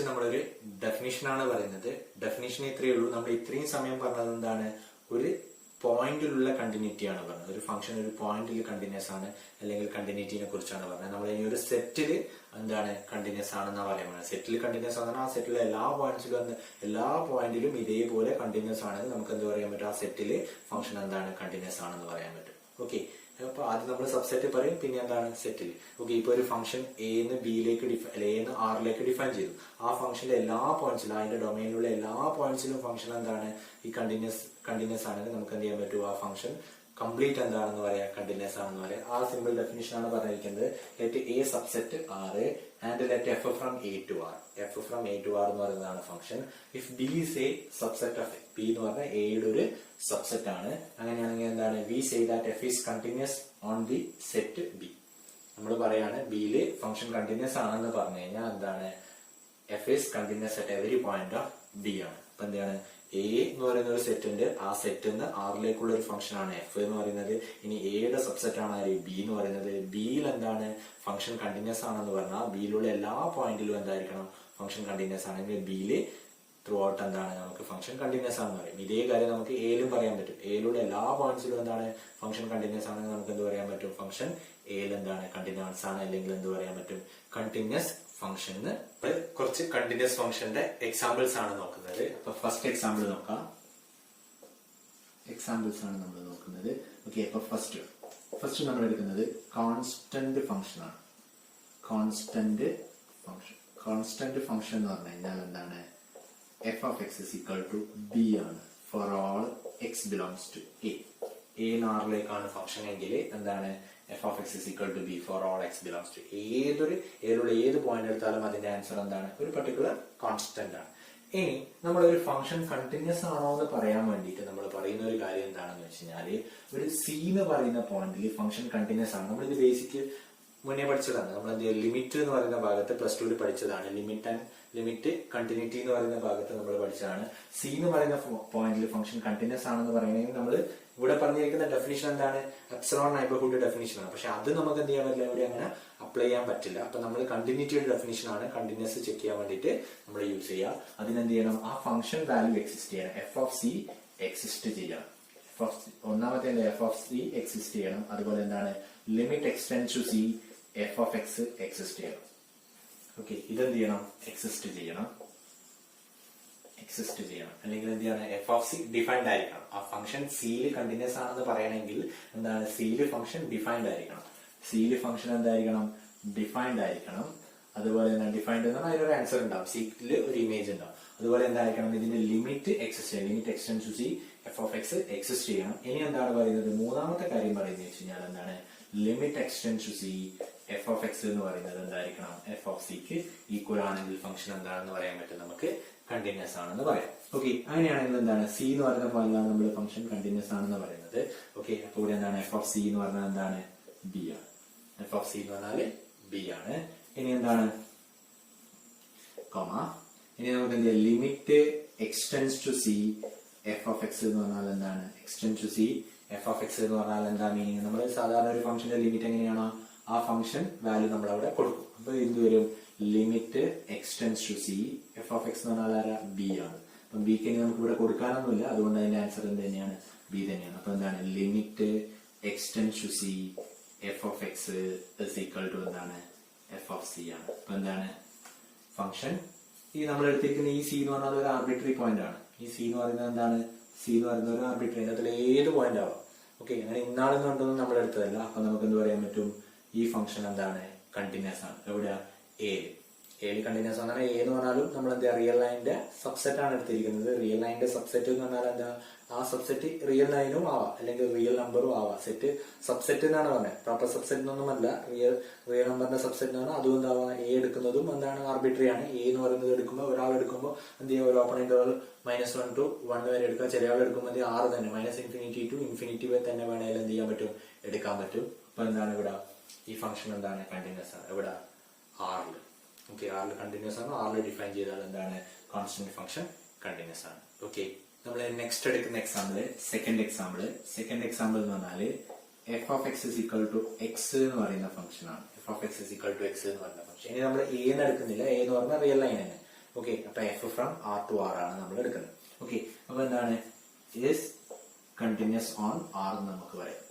നമ്മളൊരു ഡെഫിനിഷനാണ് പറയുന്നത്. ഡെഫിനിഷൻ ഇത്രയേ ഉള്ളൂ. നമ്മൾ ഇത്രയും സമയം പറഞ്ഞത് എന്താണ്? ഒരു പോയിന്റിലുള്ള കണ്ടിന്യൂറ്റി ആണ് പറഞ്ഞത്. ഒരു ഫംഗ്ഷൻ ഒരു പോയിന്റിൽ കണ്ടിന്യൂസ് ആണ് അല്ലെങ്കിൽ കണ്ടിന്യൂറ്റിനെ കുറിച്ചാണ് പറഞ്ഞത്. നമ്മൾ ഇനി ഒരു സെറ്റിൽ എന്താണ് കണ്ടിന്യൂസ് ആണെന്നാ പറയുന്നത്. സെറ്റിൽ കണ്ടിന്യൂസ് ആണ്, ആ സെറ്റിലെ എല്ലാ പോയിന്റിലും ഇതേപോലെ കണ്ടിന്യൂസ് ആണെങ്കിൽ നമുക്ക് എന്ത് പറയാൻ പറ്റും? ആ സെറ്റില് ഫംഗ്ഷൻ എന്താണ് കണ്ടിന്യൂസ് ആണെന്ന് പറയാൻ പറ്റും. ഓക്കെ, അപ്പൊ ആദ്യം നമ്മൾ സബ്സെറ്റ് പറയും, പിന്നെ എന്താണ് സെറ്റിൽ. ഓക്കെ, ഇപ്പൊ ഒരു ഫംഗ്ഷൻ എന്ന് ബിയിലേക്ക് എന്ന് ആറിലേക്ക് ഡിഫൈൻ ചെയ്തു. ആ ഫംഗ്ഷന്റെ എല്ലാ പോയിന്റ്സിലും, അതിന്റെ ഡൊമൈനിലുള്ള എല്ലാ പോയിന്റ്സിലും ഫംഗ്ഷൻ എന്താണ് ഈ കണ്ടിന്യൂസ് ആണെങ്കിൽ നമുക്ക് എന്ത് ചെയ്യാൻ പറ്റും? ആ ഫംഗ്ഷൻ കംപ്ലീറ്റ് എന്താണെന്ന് പറയാം? കണ്ടിന്യൂസ് ആണെന്ന് പറയാം. ആ സിമ്പിൾ ഡെഫിനിഷൻ ആണ് പറഞ്ഞിരിക്കുന്നത്. Let A subset R and let f from A to R. F from A to R എന്ന് പറയുന്നതാണ് function. If B is A subset of A, B എന്ന് പറഞ്ഞാൽ എയുടെ ഒരു സബ്സെറ്റ് ആണ്. അങ്ങനെയാണെങ്കിൽ എന്താണ്? We say that f is continuous on the set B. നമ്മൾ പറയാണ് ബിയില് ഫംഗ്ഷൻ കണ്ടിന്യൂസ് ആണെന്ന് പറഞ്ഞു കഴിഞ്ഞാൽ എന്താണ്? F is continuous at every point of B ആണ്. അപ്പൊ എന്താണ്? എ എന്ന് പറയുന്ന ഒരു സെറ്റ് ഉണ്ട്. ആ സെറ്റ് നിന്ന് ആറിലേക്കുള്ള ഒരു ഫംഗ്ഷൻ ആണ് എഫ് എന്ന് പറയുന്നത്. ഇനി എയുടെ സബ്സെറ്റ് ആണ് ആര്? ബി എന്ന് പറയുന്നത്. ബിയിൽ എന്താണ് ഫംഗ്ഷൻ കണ്ടിന്യൂസ് ആണെന്ന് പറഞ്ഞാൽ ബിയിലുള്ള എല്ലാ പോയിന്റിലും എന്തായിരിക്കണം? ഫംഗ്ഷൻ കണ്ടിന്യൂസ് ആണെങ്കിൽ ബിയില് ത്രൂ ഔട്ട് എന്താണ് നമുക്ക് ഫംഗ്ഷൻ കണ്ടിന്യൂസ് ആണെന്ന് പറയും. ഇതേ കാര്യം നമുക്ക് എയിലും പറയാൻ പറ്റും. എയിലുള്ള എല്ലാ പോയിന്റ്സിലും എന്താണ് ഫംഗ്ഷൻ കണ്ടിന്യൂസ് ആണെങ്കിൽ നമുക്ക് എന്ത് പറയാൻ പറ്റും? ഫംഗ്ഷൻ എയിൽ എന്താണ് കണ്ടിന്യൂസ് ആണ്, അല്ലെങ്കിൽ എന്ത് പറയാൻ പറ്റും? Continuous function. കുറച്ച് കണ്ടിന്യൂസ് ഫംഗ്ഷന്റെ എക്സാമ്പിൾസ് ആണ് നോക്കുന്നത്. അപ്പൊ ഫസ്റ്റ് എക്സാമ്പിൾ നോക്കാം. എക്സാമ്പിൾസ് ആണ് നമ്മൾ നോക്കുന്നത്. ഓക്കെ, അപ്പൊ ഫസ്റ്റ് നമ്മൾ എടുക്കുന്നത് കോൺസ്റ്റന്റ് ഫംഗ്ഷൻ ആണ്. കോൺസ്റ്റന്റ് ഫംഗ്ഷൻ എന്ന് പറഞ്ഞു കഴിഞ്ഞാൽ എന്താണ്? f of x is equal to b ആണ് for all x belongs to a. a നാറിലേക്കാണ് ഫംഗ്ഷൻ എങ്കിൽ എന്താണ്? f of x is equal to b for all x belongs to a. ഏതിലുള്ള ഏത് പോയിന്റ് എടുത്താലും അതിന്റെ ആൻസർ എന്താണ്? ഒരു പർട്ടിക്കുലർ കോൺസ്റ്റന്റ് ആണ്. ഇനി നമ്മളൊരു ഫംഗ്ഷൻ കണ്ടിന്യൂസ് ആണോ എന്ന് പറയാൻ വേണ്ടിയിട്ട് നമ്മൾ പറയുന്ന ഒരു കാര്യം എന്താണെന്ന് വെച്ച് കഴിഞ്ഞാല്, ഒരു സി എന്ന് പറയുന്ന പോയിന്റിൽ ഫംഗ്ഷൻ കണ്ടിന്യൂസ് ആണ്. നമ്മളിത് ബേസിക് മുന്നേ പഠിച്ചതാണ്. നമ്മൾ ലിമിറ്റ് എന്ന് പറയുന്ന ഭാഗത്ത് പ്ലസ് ടുവിൽ പഠിച്ചതാണ്. ലിമിറ്റ് കണ്ടിന്യൂറ്റി എന്ന് പറയുന്ന ഭാഗത്ത് നമ്മൾ പഠിച്ചതാണ്. സി എന്ന് പറയുന്ന പോയിന്റിൽ ഫംഗ്ഷൻ കണ്ടിന്യൂസ് ആണെന്ന് പറയുകയാണെങ്കിൽ നമ്മൾ ഇവിടെ പറഞ്ഞിരിക്കുന്ന ഡെഫിനിഷൻ എന്താണ്? എപ്സിലോൺ നൈബർഹുഡ് ഡെഫിനിഷൻ ആണ്. പക്ഷെ അത് നമുക്ക് എന്ത് ചെയ്യാൻ പറ്റില്ല, ഇവിടെ അങ്ങനെ അപ്ലൈ ചെയ്യാൻ പറ്റില്ല. അപ്പൊ നമ്മൾ കണ്ടിന്യൂറ്റിയുടെ ഡെഫിനിഷൻ ആണ് കണ്ടിന്യൂസ് ചെക്ക് ചെയ്യാൻ വേണ്ടിയിട്ട് നമ്മൾ യൂസ് ചെയ്യുക. അതിനെന്ത് ചെയ്യണം? ആ ഫംഗ്ഷൻ വാല്യൂ എക്സിസ്റ്റ് ചെയ്യണം. എഫ് ഓഫ് സി എക്സിസ്റ്റ് ചെയ്യണം. ഒന്നാമത്തെ എഫ് ഓഫ് സി എക്സിസ്റ്റ് ചെയ്യണം. അതുപോലെ എന്താണ്? Limit x tends to C F of x exist ചെയ്യണം. ഓക്കെ, ഇതെന്ത് ചെയ്യണം? എക്സിസ്റ്റ് ചെയ്യണം. അല്ലെങ്കിൽ എന്ത് ചെയ്യണം? എഫ് ഓഫ് സി ഡിഫൈൻഡ് ആയിരിക്കണം. ആ ഫംഗ്ഷൻ സിയിൽ കണ്ടിന്യൂസ് ആണെന്ന് പറയണമെങ്കിൽ എന്താണ്? സിയിൽ ഫംഗ്ഷൻ ഡിഫൈൻഡ് ആയിരിക്കണം. സിയിൽ ഫംഗ്ഷൻ എന്തായിരിക്കണം? ഡിഫൈൻഡ് ആയിരിക്കണം. അതുപോലെ തന്നെ ഡിഫൈൻഡ് എന്ന് പറഞ്ഞാൽ അതിനൊരു ആൻസർ ഉണ്ടാവും. സിയിൽ ഒരു ഇമേജ് ഉണ്ടാവും. അതുപോലെ എന്തായിരിക്കണം? ഇതിന്റെ ലിമിറ്റ് എക്സിസ്റ്റ് ചെയ്യണം. Limit x tends to C F of x exist ചെയ്യണം. ഇനി എന്താണ് പറയുന്നത്? മൂന്നാമത്തെ കാര്യം പറയുന്നത് വെച്ച് കഴിഞ്ഞാൽ എന്താണ്? Limit x tends to C F of X എന്ന് പറയുന്നത് എന്തായിരിക്കണം? എഫ് ഓഫ് സിക്ക് ഈക്വൽ ആണെങ്കിൽ ഫംഗ്ഷൻ എന്താണെന്ന് പറയാൻ പറ്റും? നമുക്ക് കണ്ടിന്യൂസ് ആണെന്ന് പറയാം. ഓക്കെ, അങ്ങനെയാണെങ്കിൽ എന്താണ്? സി എന്ന് പറയുന്ന പോയിന്റിലാണ് നമ്മൾ ഫംഗ്ഷൻ കണ്ടിന്യൂസ് ആണെന്ന് പറയുന്നത്. ഓക്കെ, അപ്പൊ ഇവിടെ എന്താണ്? എഫ് ഓഫ് സി എന്ന് പറഞ്ഞാൽ എന്താണ്? ബി ആണ്. എഫ് ഓഫ് സി എന്ന് പറഞ്ഞാല് ബി ആണ്. ഇനി എന്താണ്? ഇനി നമുക്ക് എന്ത് ചെയ്യാം? Limit X tends to C F of X എന്ന് പറഞ്ഞാൽ എന്താണ്? X tend to C F of X എന്ന് പറഞ്ഞാൽ എന്താ മീനിങ്? നമ്മൾ സാധാരണ ഒരു ഫംഗ്ഷന്റെ ലിമിറ്റ് എങ്ങനെയാണോ ആ ഫംഗ്ഷൻ വാല്യൂ നമ്മൾ അവിടെ കൊടുക്കും. അപ്പൊ എന്ത് വരും? Limit X tends to C F of X എന്ന് പറഞ്ഞാൽ ആരാ? ബി ആണ്. അപ്പൊ ബിക്ക് ഇനി നമുക്ക് ഇവിടെ കൊടുക്കാനൊന്നുമില്ല. അതുകൊണ്ട് അതിന്റെ ആൻസർ എന്ത് തന്നെയാണ്? ബി തന്നെയാണ്. അപ്പൊ എന്താണ്? Limit X tends to C F of X is equal to എന്താണ്? എഫ് ഓഫ് സി ആണ്. അപ്പൊ എന്താണ്? ഫംഗ്ഷൻ ഈ നമ്മൾ എടുത്തിരിക്കുന്ന ഈ സി എന്ന് പറഞ്ഞാൽ ഒരു ആർബിട്രറി പോയിന്റ് ആണ്. ഈ സി എന്ന് പറയുന്നത് എന്താണ്? സി എന്ന് പറയുന്ന ഒരു ആർബിട്രറി, അതിൽ ഏത് പോയിന്റ് ആവാം. ഓക്കെ, അങ്ങനെ ഇന്നാളെന്ന് കൊണ്ടൊന്നും നമ്മൾ എടുത്തതല്ല. അപ്പൊ നമുക്ക് എന്ത് പറയാൻ പറ്റും? ഈ ഫംഗ്ഷൻ എന്താണ്? കണ്ടിന്യൂസ് ആണ്. എവിടെയാ? എയിൽ കണ്ടിന്യൂസ് ആണ്. എ എന്ന് പറഞ്ഞാലും നമ്മൾ എന്താ? റിയൽ ലൈനിന്റെ സബ്സെറ്റ് ആണ് എടുത്തിരിക്കുന്നത്. റിയൽ ലൈനിന്റെ സബ്സെറ്റ് എന്ന് പറഞ്ഞാൽ എന്താ? ആ സബ്സെറ്റ് റിയൽ ലൈനും ആവാം, അല്ലെങ്കിൽ റിയൽ നമ്പറും ആവാം. സെറ്റ് സബ്സെറ്റ് എന്നാണ് പറഞ്ഞത്. പ്രോപ്പർ സബ്സെറ്റ് എന്നൊന്നുമല്ല. റിയൽ നമ്പറിന്റെ സബ്സെറ്റ് എന്ന് പറഞ്ഞാൽ അതും എന്താവാം? എ എടുക്കുന്നതും എന്താണ്? ആർബിട്രറി ആണ്. എ എന്ന് പറയുന്നത് എടുക്കുമ്പോൾ ഒരാൾ എടുക്കുമ്പോൾ എന്ത് ചെയ്യുക? ഒരു ഓപ്പൺ ഇന്റർവൽ -1 to 1 വരെ എടുക്കുക. ചെറിയ ആൾ എടുക്കുമ്പോൾ 6 തന്നെ, -∞ to ∞ വരെ തന്നെ വേണമെങ്കിൽ എന്ത് ചെയ്യാൻ പറ്റും? എടുക്കാൻ പറ്റും. അപ്പൊ എന്താണ് ഇവിടെ? ഈ ഫംഗ്ഷൻ എന്താണ്? കണ്ടിന്യൂസ് ആണ്. ഇവിടെ ആറിൽ. ഓക്കെ, ആറിൽ കണ്ടിന്യൂസ് ആണ്. ആറിൽ ഡിഫൈൻ ചെയ്താൽ എന്താണ്? കോൺസ്റ്റന്റ് ഫംഗ്ഷൻ കണ്ടിന്യൂസ് ആണ്. ഓക്കെ, നമ്മൾ നെക്സ്റ്റ് എടുക്കുന്ന എക്സാമ്പിൾ സെക്കൻഡ് എക്സാമ്പിൾ എന്ന് പറഞ്ഞാല് f of X is equal to x എന്ന് പറയുന്ന ഫംഗ്ഷൻ ആണ്. F of X is equal to x എന്ന് പറയുന്ന ഫംഗ്ഷൻ. ഇനി നമ്മൾ എ എന്ന് എടുക്കുന്നില്ല. എ എന്ന് പറഞ്ഞാൽ റിയൽ ലൈൻ തന്നെ. ഓക്കെ, അപ്പൊ f from R to R ആണ് നമ്മൾ എടുക്കുന്നത്. ഓക്കെ, അപ്പൊ എന്താണ് is continuous on R എന്ന് നമുക്ക് പറയാം.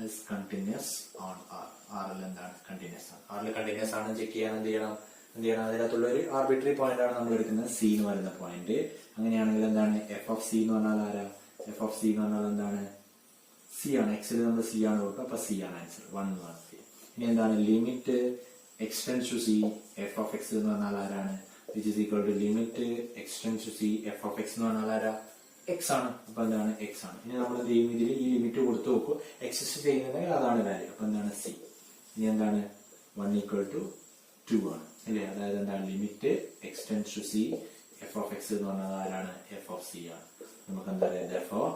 is continuous on R. ആറിൽ എന്താണ് കണ്ടിന്യൂസ് ആണ്. ആറിൽ കണ്ടിന്യൂസ് ആണ് ചെക്ക് ചെയ്യാൻ എന്ത് ചെയ്യണം? അതിനകത്തുള്ള ഒരു ആർബിട്രറി പോയിന്റ് ആണ് നമ്മൾ എടുക്കുന്നത്, സി എന്ന് പറയുന്ന പോയിന്റ്. അങ്ങനെയാണെങ്കിൽ എന്താണ് എഫ് ഓഫ് സി എന്ന് പറഞ്ഞാൽ ആരാ? എഫ് ഓഫ് സി എന്ന് പറഞ്ഞാൽ എന്താണ്? സി ആണ്. എക്സിൽ നമ്മൾ സി ആണ് കൊടുക്കുക, അപ്പൊ സി ആണ് ആൻസർ. 1 എന്ന് പറഞ്ഞാൽ സി. ഇനി എന്താണ് limit x tends to C F of X എന്ന് പറഞ്ഞാൽ ആരാണ്? Which is equal to limit x tends to C F of X എന്ന് പറഞ്ഞാൽ ആരാ? എക്സ് ആണ്. അപ്പൊ എന്താണ് എക്സ് ആണ്. ഇനി നമ്മൾ എന്ത് ചെയ്യും? ഇതിൽ ഈ ലിമിറ്റ് കൊടുത്തു നോക്കും, എക്സിസ്റ്റ് ചെയ്യുന്നുണ്ടെങ്കിൽ അതാണ് വാല്യൂ. അപ്പൊ എന്താണ് സി. ഇനി എന്താണ് 1 ഈക്വൽ ടു 2 ആണ് അല്ലേ? അതായത് എന്താണ് limit x tends to C F of X എന്ന് പറഞ്ഞാൽ ആരാണ്? എഫ് ഓഫ് സി ആണ്. നമുക്ക് എന്താ പറയുക? therefore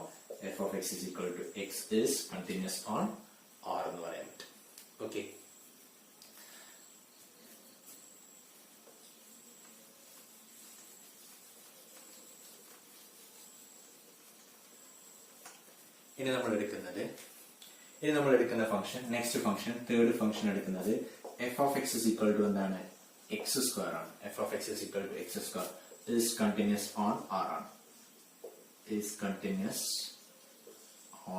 f of x is equal to x is continuous on R എന്ന് പറയാൻ പറ്റും. ഓക്കെ, ഇനി നമ്മൾ എടുക്കുന്ന function, next function, third function എടുക്കുന്നത് F of X is equal to എന്താണ്? എക്സ് സ്ക്വയർ ആണ്. F of X is equal to X square is continuous on R ആണ്. is continuous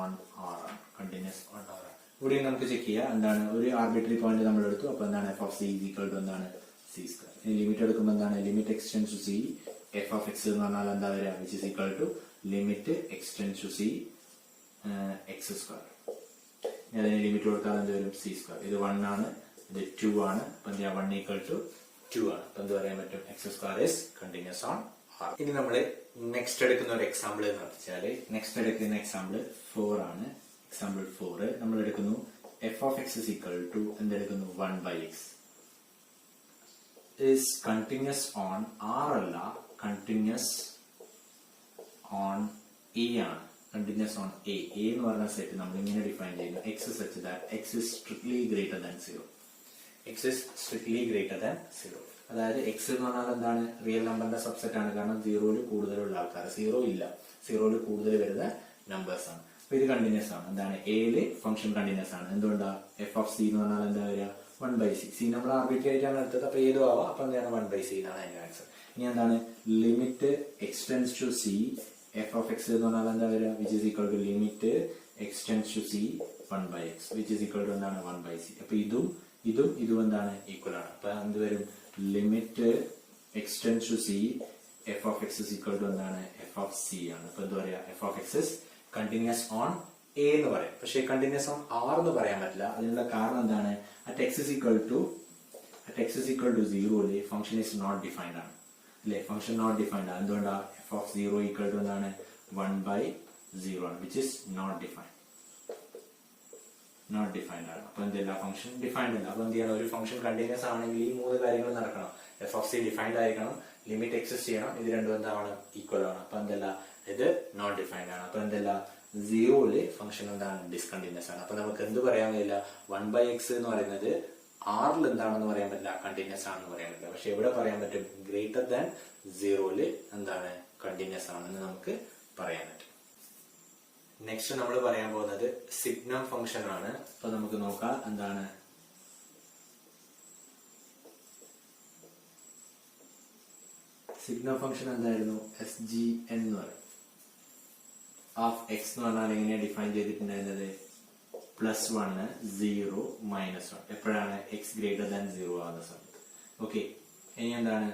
on R ആണ്. continuous on R ആണ്. ഇവിടെ നമുക്ക് check ചെയ്യാം എന്താണ്? ഒരു ആർബിട്രറി പോയിന്റ് നമ്മൾ എടുത്തു, അപ്പൊ എന്താണ് F of c is equal to എന്താണ്? C square. ഇനി ലിമിറ്റ് എടുക്കുമ്പോൾ എന്താണ്? Limit x tends to C F of X എന്ന് പറഞ്ഞാൽ എന്താ വരിക? Which is equal to limit x tends to c x square. ഇനി അതിന് ലിമിറ്റ് കൊടുത്താൽ എന്ത് വരും? C square. ഇത് 1 ആണ്, ഇത് 2 ആണ്. അപ്പൊ എന്താ 1 ഈക്വൽ ടു 2 ആണ്. അപ്പൊ എന്ത് പറയാൻ പറ്റും? X square is continuous on R. ഇനി നമ്മള് നെക്സ്റ്റ് എടുക്കുന്ന ഒരു എക്സാമ്പിൾ എന്ന് വെച്ചാല്, നെക്സ്റ്റ് എടുക്കുന്ന എക്സാമ്പിൾ 4 ആണ്. എക്സാമ്പിൾ 4 നമ്മൾ എടുക്കുന്നു f of X is equal to എന്തെടുക്കുന്നു? 1 by x is continuous on R അല്ല, കണ്ടിന്യൂസ് ഓൺ എ ആണ്. Continuous on A. എ എന്ന് പറഞ്ഞ സെറ്റ് നമ്മൾ ഇങ്ങനെ ഡിഫൈൻ ചെയ്യുന്നു, x such that x is strictly greater than 0. X is strictly greater than 0. അതായത് X എന്ന് പറഞ്ഞാൽ എന്താണ്? റിയൽ നമ്പറിന്റെ സബ്സെറ്റ് ആണ്. കാരണം 0ൽ കൂടുതലുള്ള ആൾക്കാർ, 0 ഇല്ല, 0ൽ കൂടുതൽ വരുന്ന നമ്പേഴ്സ് ആണ്. അപ്പൊ ഇത് കണ്ടിന്യൂസ് ആണ്. എന്താണ്? എയില് ഫംഗ്ഷൻ കണ്ടിന്യൂസ് ആണ്. എന്തുകൊണ്ടാ? എഫ് ഓഫ് സി എന്ന് പറഞ്ഞാൽ എന്താ വരിക? 1 by c. സി നമ്മൾ ആർബിട്രറി ആയിട്ടാണ് എടുത്തത്, അപ്പൊ ഏതോ ആവാം. അപ്പൊ എന്താണ്? 1 by c എന്നാണ് അതിന്റെ ആൻസർ. ഇനി എന്താണ്? Limit x tends to C F of X എന്ന് പറഞ്ഞാൽ എന്താ വരിക? Which is equal to limit x tends to c 1 by x which is equal to എന്താണ്? 1 by c. അപ്പൊ ഇതും എന്താണ്? ഈക്വൽ ആണ്. അപ്പൊ എന്ത് വരും? Limit x tends to C F of X is equal to എന്താണ്? എഫ് ഓഫ് സി ആണ്. അപ്പൊ എന്താ പറയാ? F of X is continuous on A എന്ന് പറയാം. പക്ഷേ കണ്ടിന്യൂസ് ഓൺ ആർ എന്ന് പറയാൻ പറ്റില്ല. അതിനുള്ള കാരണം എന്താണ്? At x is equal to 0 function is not defined ആണ് അല്ലെ? ഫംഗ്ഷൻ നോട്ട് ഡിഫൈൻഡ് ആണ്. എന്തുകൊണ്ടാണ്? എഫ് ഓഫ് 0 ഈക്വൽ ടു എന്താണ്? 1 by 0 ആണ്, വിച്ച് ഇസ് നോട്ട് ഡിഫൈൻഡ് ആണ്. അപ്പൊ എന്തെല്ലാം ഫംഗ്ഷൻ ഡിഫൈൻഡ് അല്ല. അപ്പൊ എന്ത് ചെയ്യണം? ഒരു ഫംഗ്ഷൻ കണ്ടിന്യൂസ് ആണെങ്കിൽ ഈ 3 കാര്യങ്ങൾ നടക്കണം. എഫ് ഓഫ് സി ഡിഫൈൻഡ് ആയിരിക്കണം, ലിമിറ്റ് എക്സിസ്റ്റ് ചെയ്യണം, ഇത് രണ്ടും എന്താണ്? ഈക്വൽ ആണ്. അപ്പൊ എന്തല്ല? ഇത് നോട്ട് ഡിഫൈൻഡ് ആണ്. അപ്പൊ എന്തല്ല? 0ല് ഫംഗ്ഷൻ എന്താണ്? ഡിസ്കണ്ടിന്യൂസ് ആണ്. അപ്പൊ നമുക്ക് എന്ത് പറയാൻ കഴിയില്ല? 1 by x എന്ന് പറയുന്നത് ആറിൽ എന്താണെന്ന് പറയാൻ പറ്റില്ല, കണ്ടിന്യൂസ് ആണെന്ന് പറയാൻ പറ്റില്ല. പക്ഷെ എവിടെ പറയാൻ പറ്റും? ഗ്രേറ്റർ ദാൻ 0ല് എന്താണ്? കണ്ടിന്യൂസ് ആണെന്ന് നമുക്ക് പറയാൻ പറ്റും. നെക്സ്റ്റ് നമ്മൾ പറയാൻ പോകുന്നത് സിഗ്നം ഫംഗ്ഷൻ ആണ്. അപ്പൊ നമുക്ക് നോക്കാം എന്താണ്? സിഗ്നം ഫംഗ്ഷൻ എന്തായിരുന്നു? SGN എന്ന് പറയും. ഓഫ് എക്സ് എന്ന് പറഞ്ഞാൽ എങ്ങനെയാണ് ഡിഫൈൻ ചെയ്തിട്ടുണ്ടായിരുന്നത്? +1 0 -1 എപ്പോഴാണ്? എക്സ് ഗ്രേറ്റർ ദാൻ 0 ആകുന്ന സമയത്ത്. ഓക്കെ, ഇനി എന്താണ്?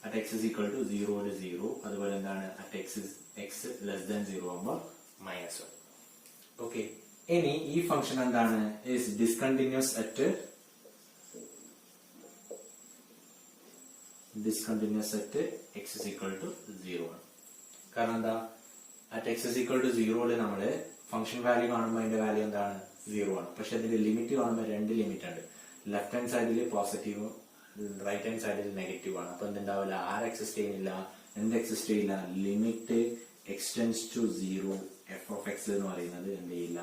At x is equal to 0 0. അതുപോലെ എന്താണ്? അറ്റ് എക്സ് ലെസ് ദാൻ 0 ആകുമ്പോൾ -1. ഓക്കെ, ഇനി ഈ ഫംഗ്ഷൻ എന്താണ്? Is discontinuous at x is equal to 0 ആണ്. കാരണം എന്താ? At x is equal to 0ല് നമ്മള് ഫംഗ്ഷൻ വാല്യൂ കാണുമ്പോൾ അതിന്റെ വാല്യൂ എന്താണ്? 0 ആണ്. പക്ഷെ അതിന്റെ ലിമിറ്റ് കാണുമ്പോൾ 2 ലിമിറ്റ് ഉണ്ട്. ലെഫ്റ്റ് ഹാൻഡ് സൈഡിൽ പോസിറ്റീവും റൈറ്റ് ഹാൻഡ് സൈഡിൽ നെഗറ്റീവ് ആണ്. അപ്പൊ എന്തുണ്ടാവില്ല? ആർ എക്സിസ്റ്റ് ചെയ്യുന്നില്ല, എന്ത് എക്സിസ്റ്റ് ചെയ്യില്ല? Limit x tends to 0 f of X എന്ന് പറയുന്നത് എന്ത് ചെയ്യില്ല?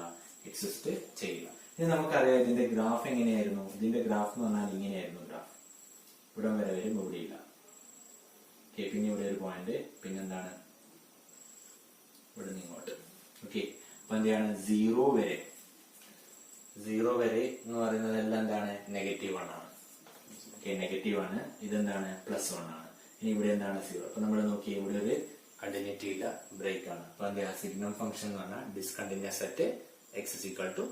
എക്സിസ്റ്റ് ചെയ്യില്ല. ഇനി നമുക്കറിയാം ഇതിന്റെ ഗ്രാഫ് എങ്ങനെയായിരുന്നു? ഇതിന്റെ ഗ്രാഫ് എന്ന് പറഞ്ഞാൽ ഇങ്ങനെയായിരുന്നു. ഗ്രാഫ് ഇവിടം വരെ വരും, ഇവിടെ ഇല്ല. പിന്നെ ഇവിടെ ഒരു പോയിന്റ്, പിന്നെന്താണ്? ഇവിടെ നിന്ന് ഇങ്ങോട്ട്. ഓക്കെ, അപ്പൊ എന്താണ്? 0 വരെ എന്ന് പറയുന്നത് എല്ലാം എന്താണ്? -1 ആണ്. ഓക്കെ, നെഗറ്റീവ് ആണ്. ഇതെന്താണ്? +1 ആണ്. ഇനി ഇവിടെ എന്താണ് 0. അപ്പൊ നമ്മൾ നോക്കി ഇവിടെ ഒരു കണ്ടിന്യൂറ്റി ഇല്ല, ബ്രേക്ക് ആണ്. അപ്പൊ എന്താ സിഗ്നൽ ഫംഗ്ഷൻ എന്ന് പറഞ്ഞാൽ discontinuous at x is equal to